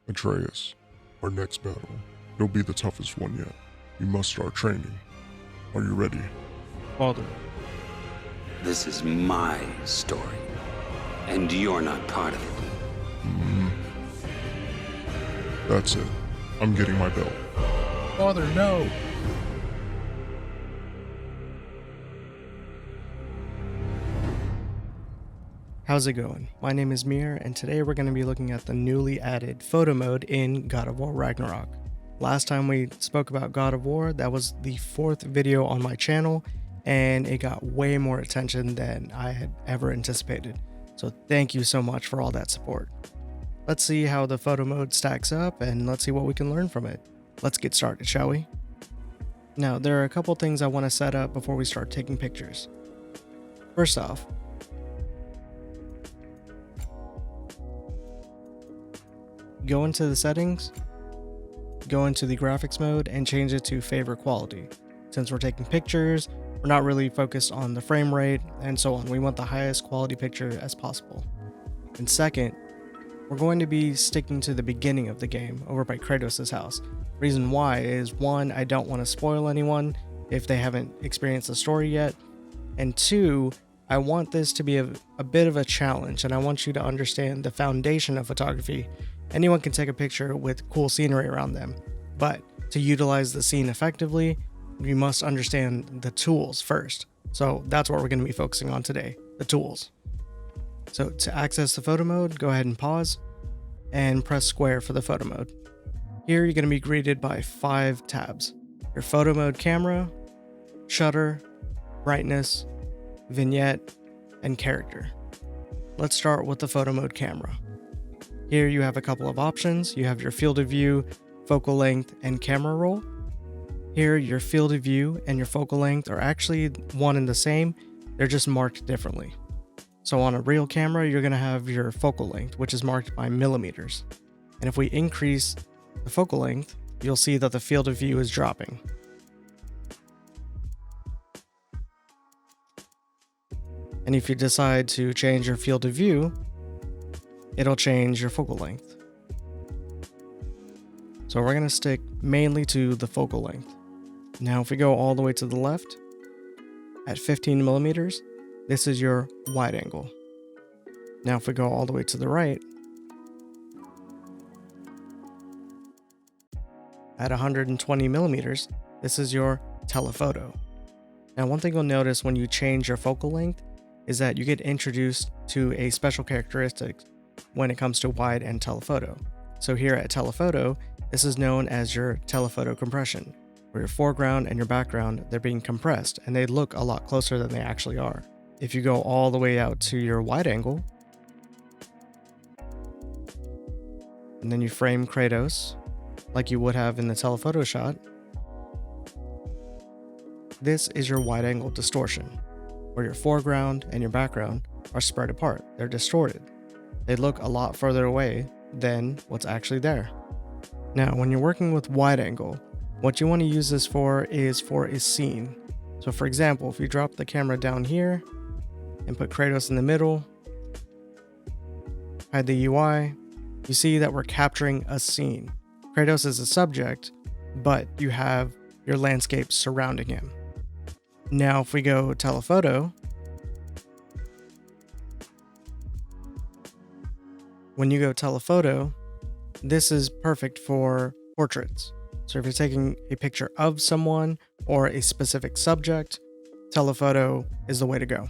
Atreus, our next battle. It'll be the toughest one yet. We must start training. Are you ready? Father. This is my story, and you're not part of it. That's it. I'm getting my belt. Father, no! How's it going? My name is Mir, and today we're going to be looking at the newly added photo mode in God of War Ragnarok. Last time we spoke about God of War, that was the 4th video on my channel, and it got way more attention than I had ever anticipated. So thank you so much for all that support. Let's see how the photo mode stacks up, and let's see what we can learn from it. Let's get started, shall we? Now, there are a couple things I want to set up before we start taking pictures. First off, go into the settings, go into the graphics mode, and change it to favorite quality. Since we're taking pictures, we're not really focused on the frame rate and so on. We want the highest quality picture as possible. And second, we're going to be sticking to the beginning of the game over by Kratos' house. Reason why is 1, I don't want to spoil anyone if they haven't experienced the story yet, and 2, I want this to be a bit of a challenge, and I want you to understand the foundation of photography. Anyone can take a picture with cool scenery around them, but to utilize the scene effectively, we must understand the tools first. So that's what we're going to be focusing on today, the tools. So to access the photo mode, go ahead and pause and press square for the photo mode. Here you're going to be greeted by 5 tabs: your photo mode camera, shutter, brightness, vignette, and character. Let's start with the photo mode camera. Here you have a couple of options. You have your field of view, focal length, and camera roll. Here your field of view and your focal length are actually one and the same, they're just marked differently. So on a real camera, you're going to have your focal length, which is marked by millimeters. And if we increase the focal length, you'll see that the field of view is dropping. And if you decide to change your field of view, it'll change your focal length. So we're going to stick mainly to the focal length. Now if we go all the way to the left, at 15 millimeters, this is your wide angle. Now if we go all the way to the right, at 120 millimeters, this is your telephoto. Now one thing you'll notice when you change your focal length is that you get introduced to a special characteristic when it comes to wide and telephoto. So here at telephoto, this is known as your telephoto compression, where your foreground and your background, they're being compressed and they look a lot closer than they actually are. If you go all the way out to your wide angle, and then you frame Kratos like you would have in the telephoto shot, this is your wide angle distortion, where your foreground and your background are spread apart. They're distorted. They look a lot further away than what's actually there. Now, when you're working with wide angle, what you want to use this for is for a scene. So for example, if you drop the camera down here and put Kratos in the middle, hide the UI, you see that we're capturing a scene. Kratos is a subject, but you have your landscape surrounding him. Now, if we go telephoto, when you go telephoto, this is perfect for portraits. So if you're taking a picture of someone or a specific subject, telephoto is the way to go.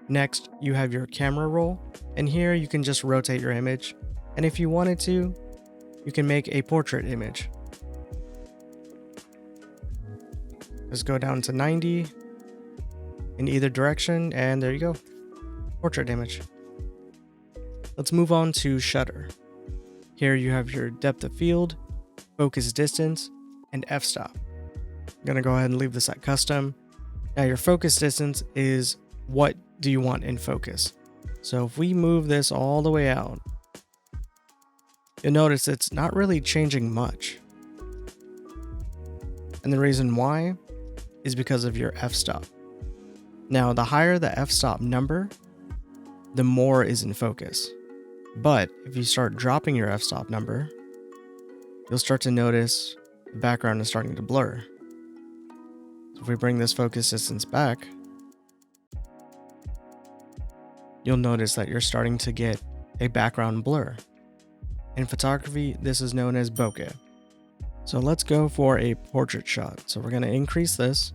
Next, you have your camera roll, and here you can just rotate your image. And if you wanted to, you can make a portrait image. Just go down to 90 in either direction, and there you go. Portrait image. Let's move on to shutter. Here you have your depth of field, focus distance, and f-stop. I'm going to go ahead and leave this at custom. Now your focus distance is what do you want in focus. So if we move this all the way out, you'll notice it's not really changing much. And the reason why is because of your f-stop. Now the higher the f-stop number, the more is in focus. But if you start dropping your f-stop number, you'll start to notice the background is starting to blur. So if we bring this focus distance back, you'll notice that you're starting to get a background blur. In photography, this is known as bokeh. So let's go for a portrait shot. So we're going to increase this,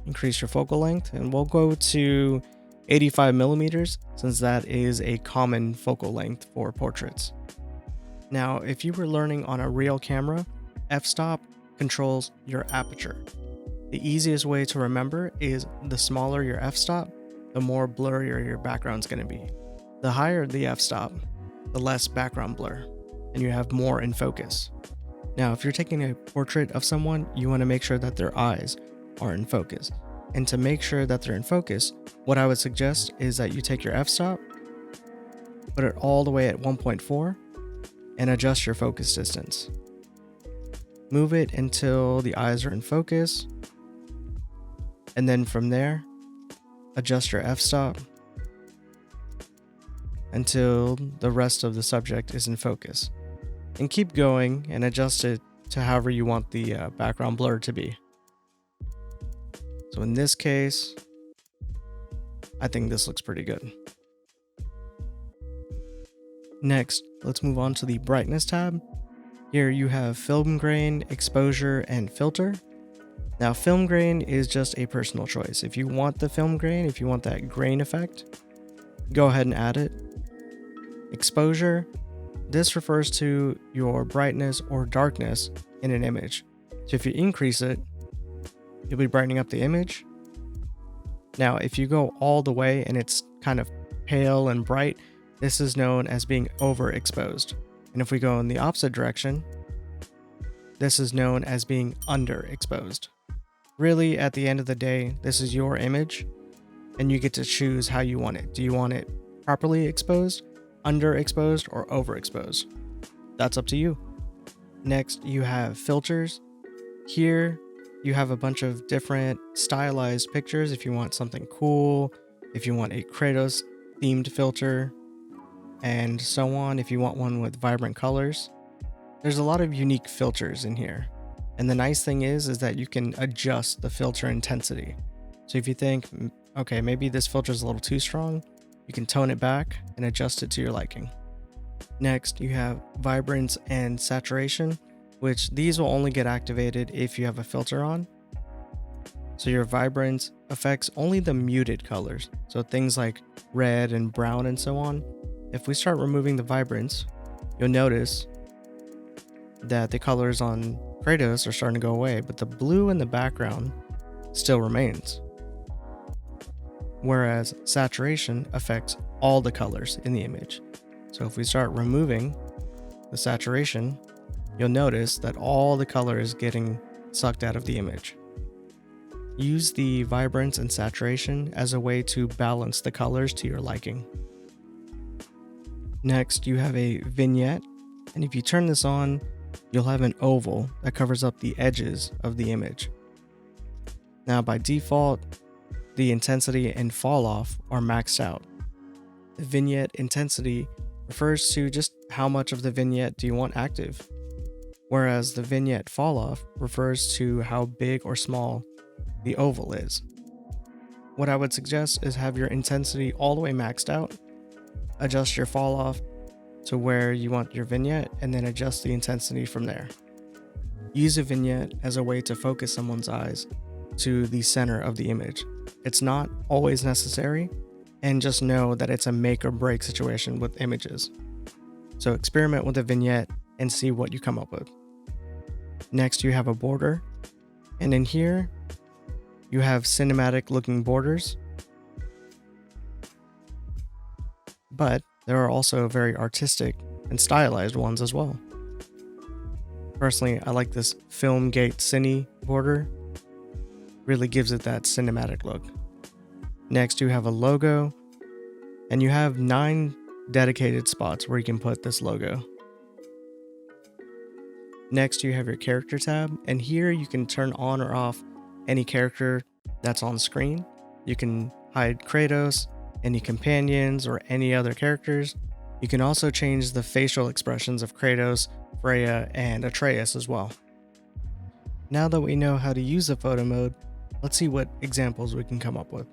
increase your focal length, and we'll go to 85 millimeters since that is a common focal length for portraits. Now, if you were learning on a real camera, f-stop controls your aperture. The easiest way to remember is the smaller your f-stop, the more blurrier your background's going to be. The higher the f-stop, the less background blur, and you have more in focus. Now, if you're taking a portrait of someone, you want to make sure that their eyes are in focus. And to make sure that they're in focus, what I would suggest is that you take your f-stop, put it all the way at 1.4, and adjust your focus distance. Move it until the eyes are in focus, and then from there, adjust your f-stop until the rest of the subject is in focus. And keep going and adjust it to however you want the background blur to be. So in this case, I think this looks pretty good. Next, let's move on to the brightness tab. Here you have film grain, exposure, and filter. Now film grain is just a personal choice. If you want the film grain, if you want that grain effect, go ahead and add it. Exposure, this refers to your brightness or darkness in an image. So if you increase it, you'll be brightening up the image. Now, if you go all the way and it's kind of pale and bright, this is known as being overexposed. And if we go in the opposite direction, this is known as being underexposed. Really, at the end of the day, this is your image, and you get to choose how you want it. Do you want it properly exposed, underexposed, or overexposed? That's up to you. Next, you have filters. Here, you have a bunch of different stylized pictures if you want something cool, if you want a Kratos themed filter, and so on if you want one with vibrant colors. There's a lot of unique filters in here. And the nice thing is that you can adjust the filter intensity. So if you think, okay, maybe this filter is a little too strong, you can tone it back and adjust it to your liking. Next, you have vibrance and saturation, which these will only get activated if you have a filter on. So your vibrance affects only the muted colors. So things like red and brown and so on. If we start removing the vibrance, you'll notice that the colors on Kratos are starting to go away, but the blue in the background still remains. Whereas saturation affects all the colors in the image. So if we start removing the saturation, you'll notice that all the color is getting sucked out of the image. Use the vibrance and saturation as a way to balance the colors to your liking. Next, you have a vignette, and if you turn this on, you'll have an oval that covers up the edges of the image. Now, by default, the intensity and fall off are maxed out. The vignette intensity refers to just how much of the vignette do you want active, whereas the vignette fall off refers to how big or small the oval is. What I would suggest is have your intensity all the way maxed out, adjust your fall off to where you want your vignette, and then adjust the intensity from there. Use a vignette as a way to focus someone's eyes to the center of the image. It's not always necessary, and just know that it's a make or break situation with images. So experiment with a vignette and see what you come up with. Next, you have a border, and in here, you have cinematic looking borders, but there are also very artistic and stylized ones as well. Personally, I like this Film Gate Cine border. Really gives it that cinematic look. Next, you have a logo, and you have 9 dedicated spots where you can put this logo. Next, you have your character tab, and here you can turn on or off any character that's on screen. You can hide Kratos, any companions, or any other characters. You can also change the facial expressions of Kratos Freya, and Atreus as well. Now that we know how to use the photo mode, let's see what examples we can come up with.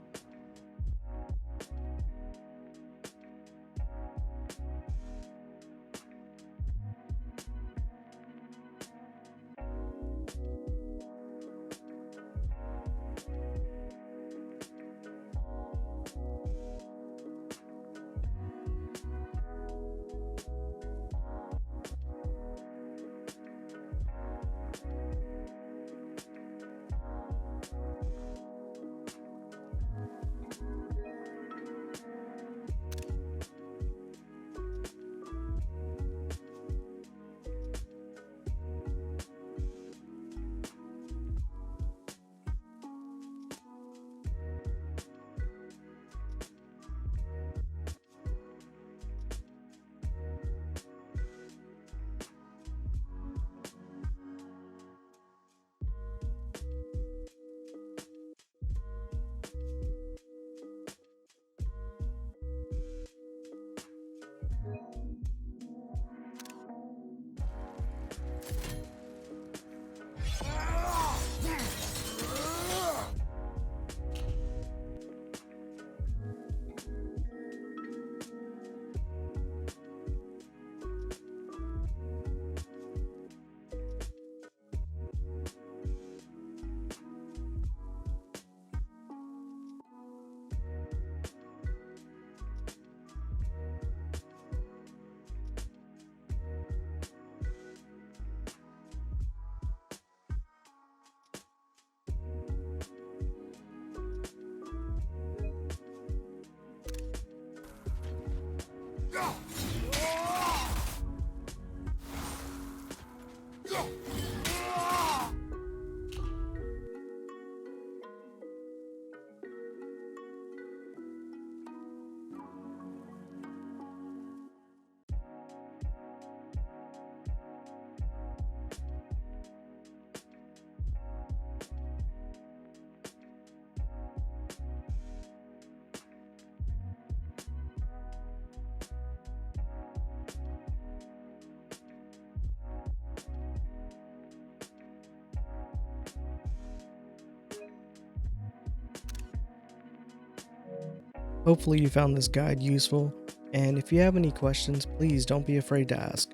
Hopefully you found this guide useful, and if you have any questions, please don't be afraid to ask.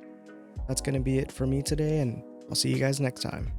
That's going to be it for me today, and I'll see you guys next time.